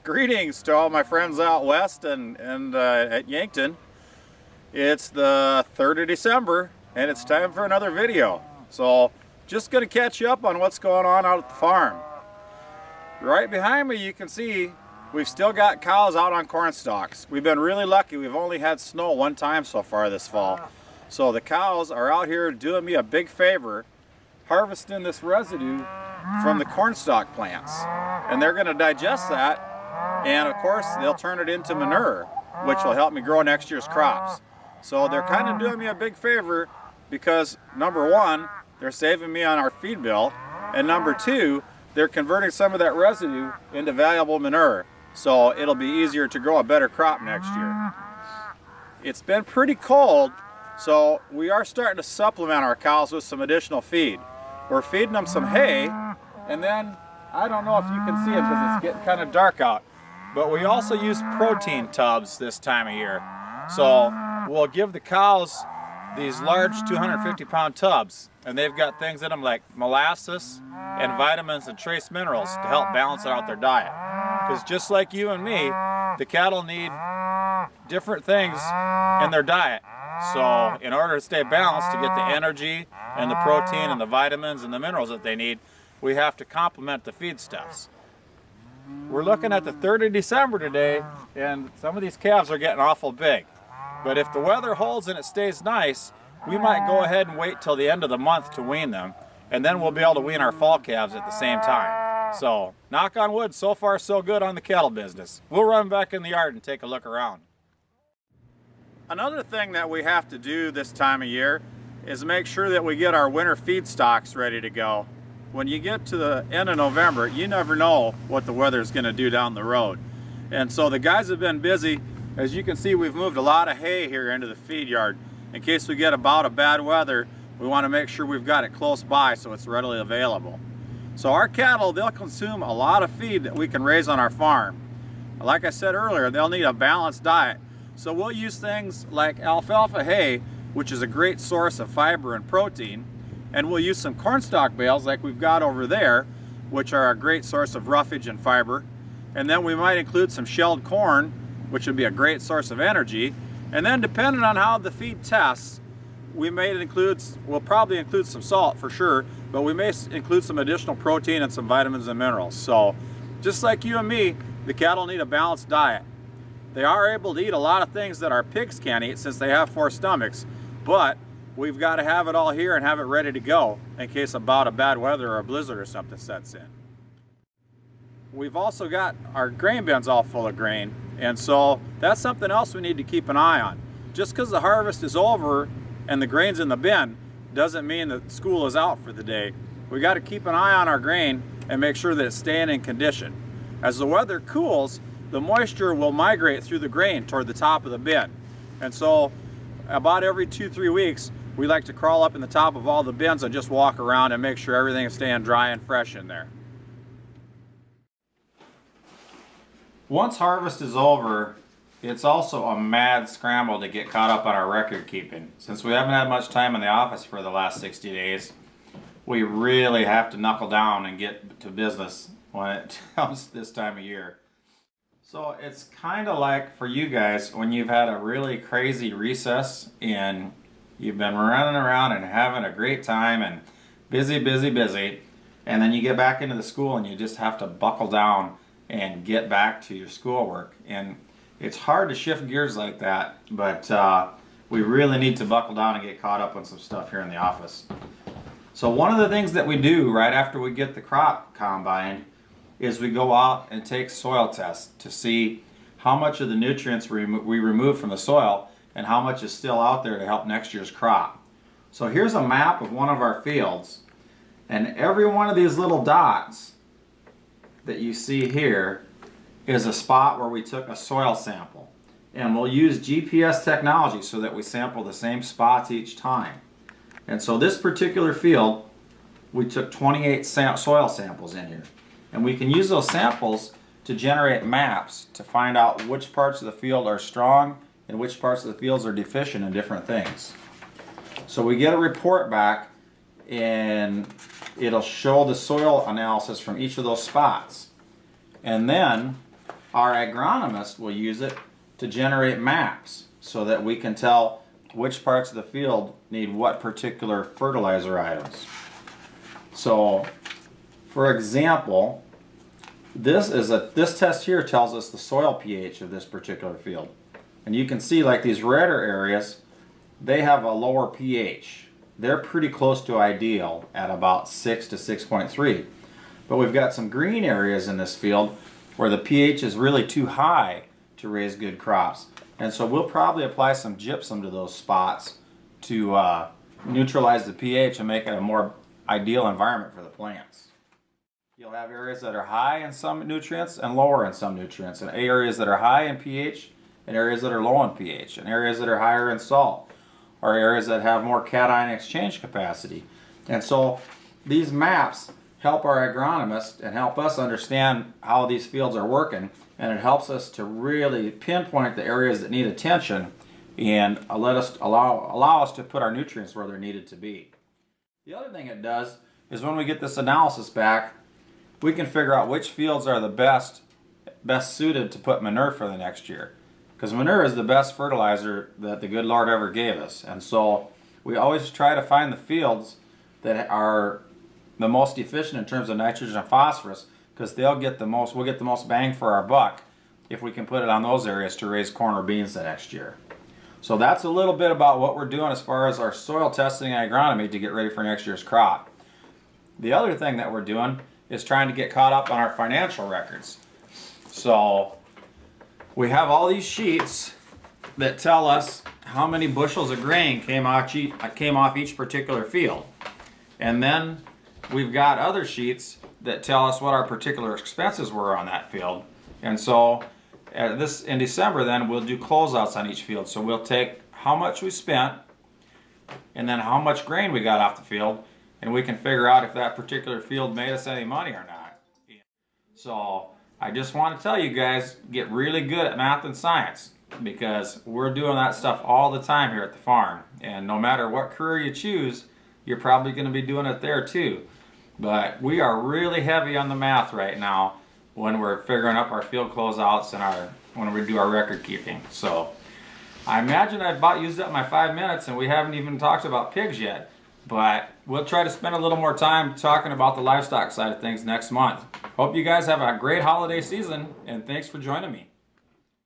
Greetings to all my friends out west and at Yankton. It's the 3rd of December and it's time for another video. So just going to catch you up on what's going on out at the farm. Right behind me you can see we've still got cows out on corn stalks. We've been really lucky. We've only had snow one time so far this fall. So the cows are out here doing me a big favor, harvesting this residue from the corn stalk plants. And they're going to digest that. And of course, they'll turn it into manure, which will help me grow next year's crops. So they're kind of doing me a big favor because, number one, they're saving me on our feed bill, and number two, they're converting some of that residue into valuable manure. So it'll be easier to grow a better crop next year. It's been pretty cold, so we are starting to supplement our cows with some additional feed. We're feeding them some hay, and then, I don't know if you can see it because it's getting kind of dark out, but we also use protein tubs this time of year. So we'll give the cows these large 250-pound tubs, and they've got things in them like molasses and vitamins and trace minerals to help balance out their diet. Because just like you and me, the cattle need different things in their diet. So in order to stay balanced, to get the energy and the protein and the vitamins and the minerals that they need, we have to complement the feedstuffs. We're looking at the 3rd of December today, and some of these calves are getting awful big. But if the weather holds and it stays nice, we might go ahead and wait till the end of the month to wean them, and then we'll be able to wean our fall calves at the same time. So, knock on wood, so far so good on the cattle business. We'll run back in the yard and take a look around. Another thing that we have to do this time of year is make sure that we get our winter feed stocks ready to go. When you get to the end of November, you never know what the weather is going to do down the road. And so the guys have been busy. As you can see, we've moved a lot of hay here into the feed yard. In case we get a bout of bad weather, we want to make sure we've got it close by so it's readily available. So our cattle, they'll consume a lot of feed that we can raise on our farm. Like I said earlier, they'll need a balanced diet. So we'll use things like alfalfa hay, which is a great source of fiber and protein. And we'll use some cornstalk bales like we've got over there, which are a great source of roughage and fiber. And then we might include some shelled corn, which would be a great source of energy. And then depending on how the feed tests, we'll probably include some salt for sure, but we may include some additional protein and some vitamins and minerals. So just like you and me, the cattle need a balanced diet. They are able to eat a lot of things that our pigs can't eat since they have 4 stomachs, but we've got to have it all here and have it ready to go in case a bout of bad weather or a blizzard or something sets in. We've also got our grain bins all full of grain, and so that's something else we need to keep an eye on. Just because the harvest is over and the grain's in the bin doesn't mean that school is out for the day. We got to keep an eye on our grain and make sure that it's staying in condition. As the weather cools, the moisture will migrate through the grain toward the top of the bin. And so about every 2-3 weeks, we like to crawl up in the top of all the bins and just walk around and make sure everything is staying dry and fresh in there. Once harvest is over, it's also a mad scramble to get caught up on our record keeping. Since we haven't had much time in the office for the last 60 days, we really have to knuckle down and get to business when it comes this time of year. So it's kind of like for you guys when you've had a really crazy recess and you've been running around and having a great time and busy, and then you get back into the school and you just have to buckle down and get back to your schoolwork. And it's hard to shift gears like that, but we really need to buckle down and get caught up on some stuff here in the office. So one of the things that we do right after we get the crop combined is we go out and take soil tests to see how much of the nutrients we remove from the soil and how much is still out there to help next year's crop. So here's a map of one of our fields, and every one of these little dots that you see here is a spot where we took a soil sample. And we'll use GPS technology so that we sample the same spots each time. And so this particular field, we took 28 soil samples in here. And we can use those samples to generate maps to find out which parts of the field are strong and which parts of the fields are deficient in different things. So we get a report back and it'll show the soil analysis from each of those spots. And then our agronomist will use it to generate maps so that we can tell which parts of the field need what particular fertilizer items. So, for example, this test here tells us the soil pH of this particular field. And you can see, like, these redder areas, they have a lower pH. They're pretty close to ideal at about 6 to 6.3. But we've got some green areas in this field where the pH is really too high to raise good crops. And so we'll probably apply some gypsum to those spots to neutralize the pH and make it a more ideal environment for the plants. You'll have areas that are high in some nutrients and lower in some nutrients, and areas that are high in pH and areas that are low in pH, and areas that are higher in salt, or areas that have more cation exchange capacity. And so these maps help our agronomists and help us understand how these fields are working, and it helps us to really pinpoint the areas that need attention and allow us to put our nutrients where they're needed to be. The other thing it does is when we get this analysis back, we can figure out which fields are the best suited to put manure for the next year. Because manure is the best fertilizer that the good Lord ever gave us. And so we always try to find the fields that are the most efficient in terms of nitrogen and phosphorus, because we'll get the most bang for our buck if we can put it on those areas to raise corn or beans the next year. So that's a little bit about what we're doing as far as our soil testing and agronomy to get ready for next year's crop. The other thing that we're doing is trying to get caught up on our financial records. So we have all these sheets that tell us how many bushels of grain came off each particular field. And then we've got other sheets that tell us what our particular expenses were on that field. And so in December then we'll do closeouts on each field. So we'll take how much we spent and then how much grain we got off the field, and we can figure out if that particular field made us any money or not. So I just want to tell you guys, get really good at math and science, because we're doing that stuff all the time here at the farm. And no matter what career you choose, you're probably going to be doing it there too. But we are really heavy on the math right now when we're figuring up our field closeouts and when we do our record keeping. So I imagine I've about used up my 5 minutes, and we haven't even talked about pigs yet. But we'll try to spend a little more time talking about the livestock side of things next month. Hope you guys have a great holiday season, and thanks for joining me.